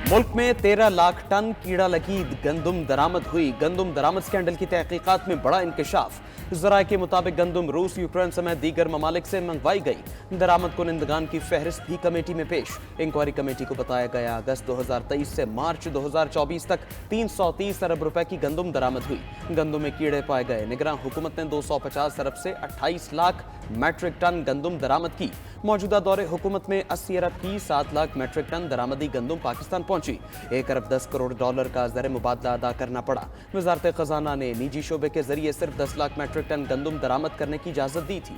मुल्क में 13 लाख टन कीड़ा लगी गंदम दरामद हुई। गंदम दरामद स्कैंडल की तहकीकात में बड़ा इंकशाफ। जराये के मुताबिक गंदम रूस, यूक्रेन समेत दीगर ममालिक से मंगवाई गई। दरामद कुनिंदगान की फहरिस्त भी कमेटी में पेश। इंक्वायरी कमेटी को बताया गया अगस्त 2023 से मार्च 2024 तक 330 अरब रुपए की गंदम दरामद हुई। गंदम में कीड़े पाए गए। निगरान हुकूमत ने 250 अरब से 28 लाख मैट्रिक टन गंदम दरामद की। मौजूदा दौरे हुकूमत में 80 अरब की 7 लाख मैट्रिक टन दरामदी गंदम पाकिस्तान पहुंची। 1 अरब 10 करोड़ डॉलर का ज़र मुबादला अदा करना पड़ा। वजारत खजाना ने निजी शोबे के जरिए सिर्फ 10 लाख मैट्रिक टन गंदम दरामद करने की इजाजत दी थी।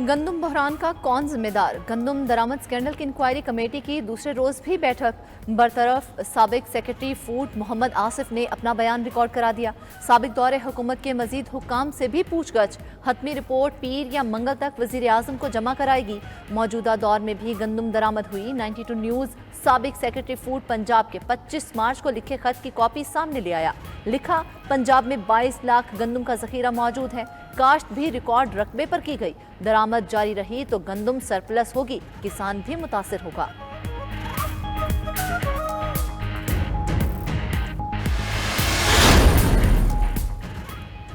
गंदम बहरान का कौन जिम्मेदार? गंदम दरामद स्कैंडल की इंक्वायरी कमेटी की दूसरे रोज भी बैठक। बरतरफ साबिक सेक्रेटरी फूड मोहम्मद आसिफ ने अपना बयान रिकॉर्ड करा दिया। साबिक दौरे हुकूमत के मजीद हुक्काम से भी पूछगछ। हतमी रिपोर्ट पीर या मंगल तक वजीर आजम को जमा कराएगी। मौजूदा दौर में भी गंदम दरामद हुई। 92 न्यूज साबिक सेक्रेटरी फूड पंजाब के 25 मार्च को लिखे खत की कॉपी सामने ले आया। लिखा, पंजाब में 22 लाख गंदम का जखीरा मौजूद है। काश्त भी रिकॉर्ड रकबे पर की गई। दरामद जारी रही तो गंदम सरप्लस होगी, किसान भी मुतासिर होगा।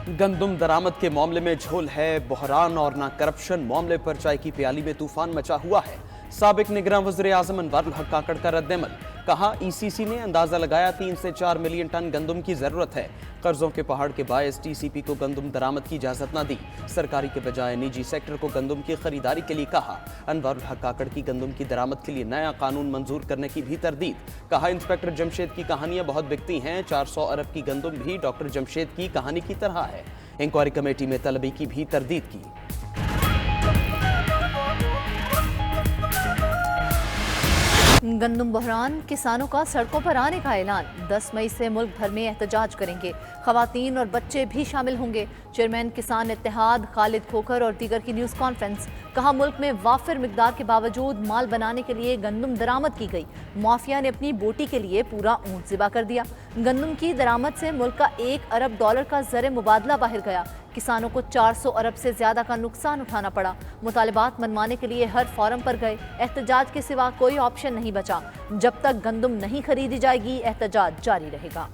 गंदम दरामद के मामले में झोल है बहरान और ना करप्शन। मामले पर चाय की प्याली में तूफान मचा हुआ है। साबिक निगरान वज़ीर आज़म अनवारुल हक काकड़ का रद्द-ए-अमल। कहा, ईसीसी ने अंदाजा लगाया 3 से 4 मिलियन टन गंदम की जरूरत है। कर्जों के पहाड़ के बायस टीसीपी को गंदम दरामद की इजाजत न दी। सरकारी के बजाय निजी सेक्टर को गंदम की खरीदारी के लिए कहा। अनवारुल हक काकड़ की गंदम की दरामद के लिए नया कानून मंजूर करने की भी तरदीद। कहा, इंस्पेक्टर जमशेद की कहानियां बहुत बिकती हैं। 400 अरब की गंदम भी डॉक्टर जमशेद की कहानी की तरह है। इंक्वायरी कमेटी में तलबी की भी तरदीद की। गंदम बहरान, किसानों का सड़कों पर आने का ऐलान। 10 मई से मुल्क भर में एहतजाज करेंगे। खवातीन और बच्चे भी शामिल होंगे। चेयरमैन किसान इत्तेहाद खालिद खोखर और दीगर की न्यूज़ कॉन्फ्रेंस। कहा, मुल्क में वाफिर मिकदार के बावजूद माल बनाने के लिए गंदम दरामद की गई। माफिया ने अपनी बोटी के लिए पूरा ऊंट ज़िबा कर दिया। गंदम की दरामद से मुल्क का 1 अरब डॉलर का ज़र मुबादला बाहर गया। किसानों को 400 अरब से ज्यादा का नुकसान उठाना पड़ा। मुतालिबात मनवाने के लिए हर फोरम पर गए। एहतजाज के सिवा कोई ऑप्शन नहीं बचा। जब तक गंदम नहीं खरीदी जाएगी, एहतजाज जारी रहेगा।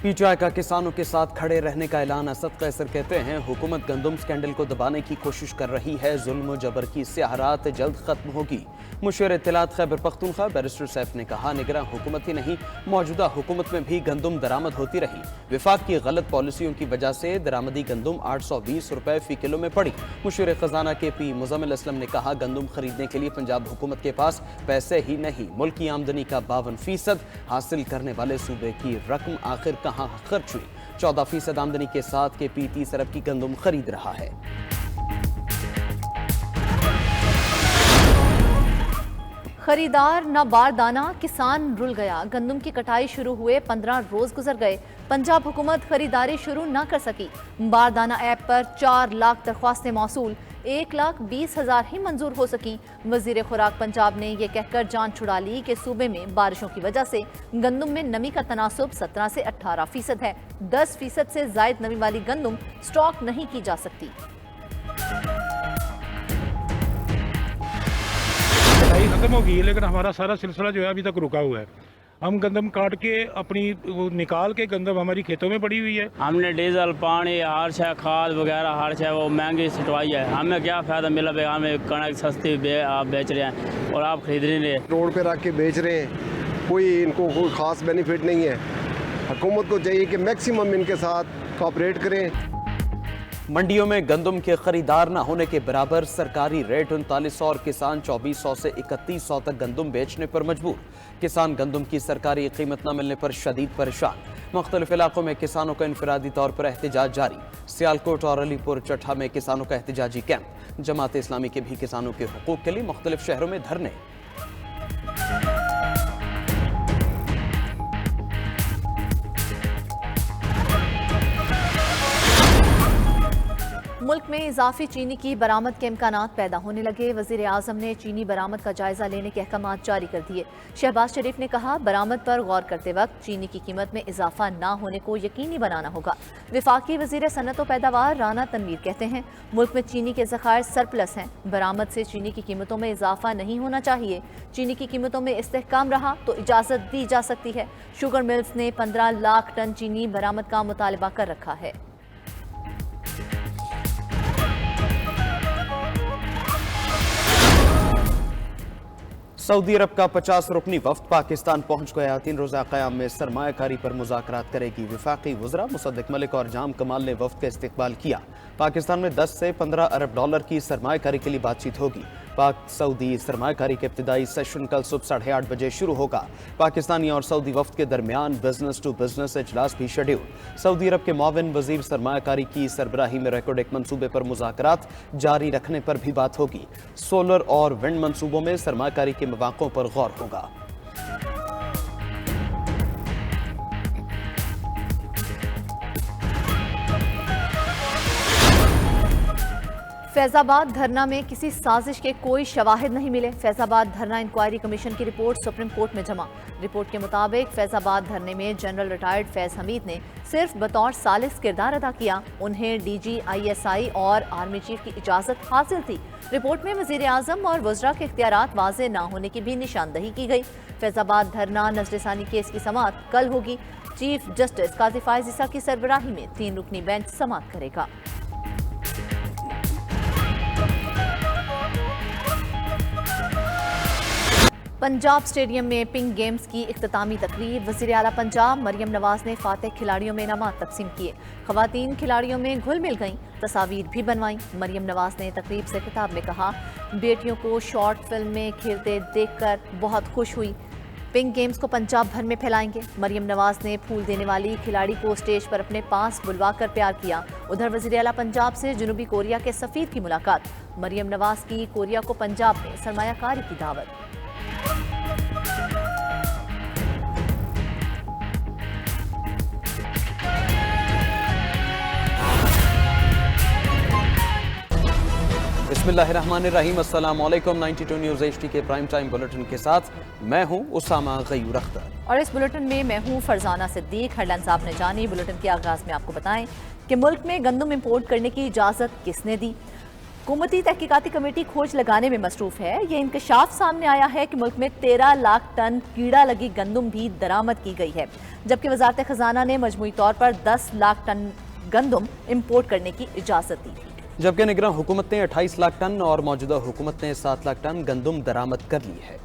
पीटीआई का किसानों के साथ खड़े रहने का ऐलान। असद कैसर कहते हैं, हुकूमत गंदम स्कैंडल को दबाने की कोशिश कर रही है। जुल्म जबर की स्याहरात जल्द खत्म होगी। मुशीर इत्तलात खैबर पख्तूनख्वा बैरिस्टर सैफ ने कहा, निगरान हुकूमत ही नहीं, मौजूदा हुकूमत में भी गंदम दरामद होती रही। विफाक की गलत पॉलिसियों की वजह से दरामदी गंदम 820 रुपए फी किलो में पड़ी। मुशीर खजाना के पी मुजम्मिल असलम ने कहा, गंदम खरीदने के लिए पंजाब हुकूमत के पास पैसे ही नहीं। मुल्क की आमदनी का 52% हासिल करने वाले सूबे की रकम आखिर कहाँ खर्च हुई? 14% आमदनी के साथ के पी 30 अरब की गंदम खरीद रहा है। खरीदार न बारदाना, किसान रुल गया। गंदम की कटाई शुरू हुए 15 रोज गुजर गए। पंजाब हुकूमत खरीदारी शुरू न कर सकी। बारदाना ऐप पर 4 लाख दरख्वास्तें मौसूल, 1,20,000 ही मंजूर हो सकी। वजीर खुराक पंजाब ने यह कहकर जान छुड़ा ली कि सूबे में बारिशों की वजह से गंदम में नमी का तनासुब 17 से 18% है। 10% से जायद नमी वाली गंदम स्टॉक नहीं की जा सकती। कटाई खत्म हो गई है, लेकिन हमारा सारा सिलसिला जो है अभी तक रुका हुआ है। हम गंदम काट के अपनी निकाल के गंदम हमारी खेतों में पड़ी हुई है। हमने डीजल, पानी, हर शय, खाद वगैरह हर शय वो महंगी सिटवाई है। हमें क्या फ़ायदा मिला भाई? हमें कणक सस्ती आप बेच रहे हैं और आप खरीद नहीं रहे। रोड पे रख के बेच रहे हैं, कोई इनको कोई ख़ास बेनिफिट नहीं है। हुकूमत को चाहिए कि मैक्सिमम इनके साथ कोऑपरेट करें। मंडियों में गंदम के खरीदार न होने के बराबर सरकारी रेट 3900 और किसान 2400 से 3100 तक गंदम बेचने पर मजबूर। किसान गंदम की सरकारी कीमत न मिलने पर शदीद परेशान। मुख्तलिफ इलाकों में किसानों का इनफरादी तौर पर एहतजाज जारी। सियालकोट और अलीपुर चट्ठा में किसानों का एहतजाजी कैंप। जमात इस्लामी के भी किसानों के हुकूक के लिए मुख्तलिफ शहरों में धरने। मुल्क में इजाफी चीनी की बरामद के इम्कानात पैदा होने लगे। वज़ीर आज़म ने चीनी बरामद का जायजा लेने के अहकामात जारी कर दिए। शहबाज शरीफ ने कहा, बरामद पर गौर करते वक्त चीनी की कीमत में इजाफा ना होने को यकीनी बनाना होगा। वफाकी वज़ीर सनअत व पैदावार राना तनवीर कहते हैं, मुल्क में चीनी के ज़खायर सरप्लस हैं। बरामद से चीनी की कीमतों में इजाफा नहीं होना चाहिए। चीनी की कीमतों में इस्तेहकाम रहा तो इजाज़त दी जा सकती है। शुगर मिल्स ने 15 लाख टन चीनी बरामद का मुतालबा कर रखा है। सऊदी अरब का 50 रुकनी वफ्द पाकिस्तान पहुंच गया। 3 रोज़ा क़याम में सरमायाकारी पर मुज़ाकरात करेगी। वफाकी वज़रा मुसद्दिक मलिक और जाम कमाल ने वफ्द का इस्तकबाल किया। पाकिस्तान में 10 से 15 अरब डॉलर की सरमायाकारी के लिए बातचीत होगी। पाक सऊदी सरमायाकारी के इब्तिदाई सेशन कल सुबह 8:30 बजे शुरू होगा। पाकिस्तानी और सऊदी वफ्द के दरमियान बिजनेस टू बिजनेस इजलास भी शेड्यूल। सऊदी अरब के मुआविन वजीर सरमायाकारी की सरबराही में रिकॉर्ड एक मंसूबे पर मुज़ाकरात जारी रखने पर भी बात होगी। सोलर और विंड मंसूबों में सरमायाकारी के मौक़ों पर गौर होगा। फैजाबाद धरना में किसी साजिश के कोई शवाहिद नहीं मिले। फैजाबाद धरना इंक्वायरी कमीशन की रिपोर्ट सुप्रीम कोर्ट में जमा। रिपोर्ट के मुताबिक फैजाबाद धरने में जनरल रिटायर्ड फैज हमीद ने सिर्फ बतौर सालिस किरदार अदा किया। उन्हें DG ISI और आर्मी चीफ की इजाज़त हासिल थी। रिपोर्ट में वज़ीर आज़म और वज़रा के इख्तियारात वाज़े ना होने की भी निशानदही की गई। फैजाबाद धरना नजरसानी केस की समाअत कल होगी। चीफ जस्टिस काज़ी फायज़ ईसा की सरबराही में 3 रुकनी बेंच समाअत करेगा। पंजाब स्टेडियम में पिंक गेम्स की इख्तितामी तकरीब। वज़ीर आला पंजाब मरियम नवाज ने फातेह खिलाड़ियों में इनामात तकसीम किए। ख़वातीन खिलाड़ियों में घुल मिल गईं, तस्वीर भी बनवाईं। मरियम नवाज ने तकरीब से खिताब में कहा, बेटियों को शॉर्ट फिल्म में खेलते देखकर बहुत खुश हुई। पिंक गेम्स को पंजाब भर में फैलाएंगे। मरियम नवाज ने फूल देने वाली खिलाड़ी को स्टेज पर अपने पास बुलवा कर प्यार किया। उधर वज़ीर आला पंजाब से जनूबी कोरिया के सफ़ीर की मुलाकात। मरियम नवाज की कोरिया को पंजाब में सरमायाकारी की दावत। बिस्मिल्लाहिर्रहमानिर्रहीम। अस्सलाम वालेकुम। 92 न्यूज़ HD के प्राइम टाइम बुलेटिन के साथ मैं हूं उसामा गयूर अख्तर और इस बुलेटिन में मैं हूं फरजाना सिद्दीक। हेडलाइंस आपने जानी। बुलेटिन के आगाज में आपको बताएं कि मुल्क में गंदम इंपोर्ट करने की इजाज़त किसने दी। हुकूमती तहकीकाती कमेटी खोज लगाने में मसरूफ है। ये इंकशाफ सामने आया है कि मुल्क में 13 लाख टन कीड़ा लगी गंदम भी दरामद की गई है, जबकि वजारत खजाना ने मजमूई तौर पर 10 लाख टन गंदम इंपोर्ट करने की इजाज़त दी। जबकि निगरान हुकूमत ने 28 लाख टन और मौजूदा हुकूमत ने 7 लाख टन गंदम दरामद कर ली है।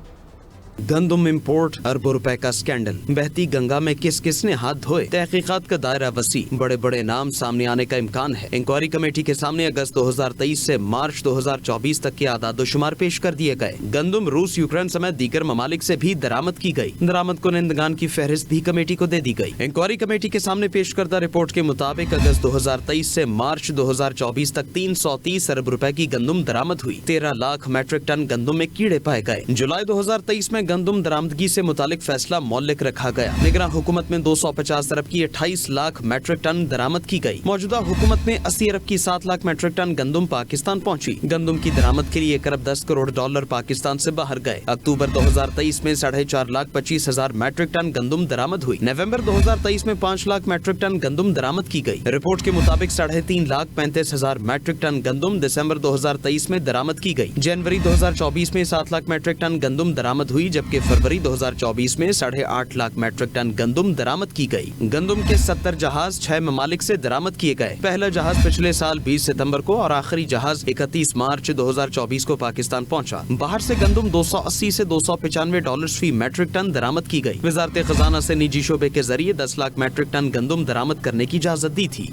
गंदम इंपोर्ट, अरबों रुपए का स्कैंडल, बहती गंगा में किस किस ने हाथ धोए, तहकीकात का दायरा वसी, बड़े बड़े नाम सामने आने का इम्कान है। इंक्वायरी कमेटी के सामने अगस्त 2023 से मार्च 2024 तक के आदादोशुमार पेश कर दिए गए। गंदम रूस, यूक्रेन समेत दीगर ममालिक से भी दरामद की गई। दरामद कुनिंदगान की फहरिस्त भी कमेटी को दे दी गई। इंक्वायरी कमेटी के सामने पेश करदा रिपोर्ट के मुताबिक अगस्त 2023 से मार्च 2024 तक 330 अरब रुपए की गंदम दरामद हुई। 13 लाख मैट्रिक टन गंदम में कीड़े पाए गए। जुलाई 2023 में गंदम दरामदगी से मुतालिक फैसला मौलिक रखा गया। निगरान हुकूमत में 250 अरब की 28 लाख मैट्रिक टन दरामद की गई। मौजूदा हुकूमत में 80 अरब की 7 लाख मैट्रिक टन गंदम पाकिस्तान पहुंची। गंदम की दरामद के लिए 1 अरब 10 करोड़ डॉलर पाकिस्तान से बाहर गए। अक्टूबर 2023 में 4.5 लाख 25 हजार मैट्रिक टन गंदम दरामद हुई। नवंबर 2023 में 5 लाख मैट्रिक टन गंदम दरामद की गई। रिपोर्ट के मुताबिक 3.5 लाख 35 हजार मैट्रिक टन गंदम दिसंबर 2023 में दरामद की गई। जनवरी 2024 में 7 लाख मैट्रिक टन गंदम दरामद हुई, जबकि फरवरी 2024 में 8.5 लाख मैट्रिक टन गंदम दरामद की गई। गंदम के 70 जहाज 6 ममालिक से दरामद किए गए। पहला जहाज पिछले साल 20 सितंबर को और आखिरी जहाज 31 मार्च 2024 को पाकिस्तान पहुंचा। बाहर से गंदम 280 से 295 डॉलर फी मैट्रिक टन दरामद की गई। वजारत खजाना से निजी शोबे के जरिए 10 लाख मैट्रिक टन गंदम दरामद करने की इजाजत दी थी।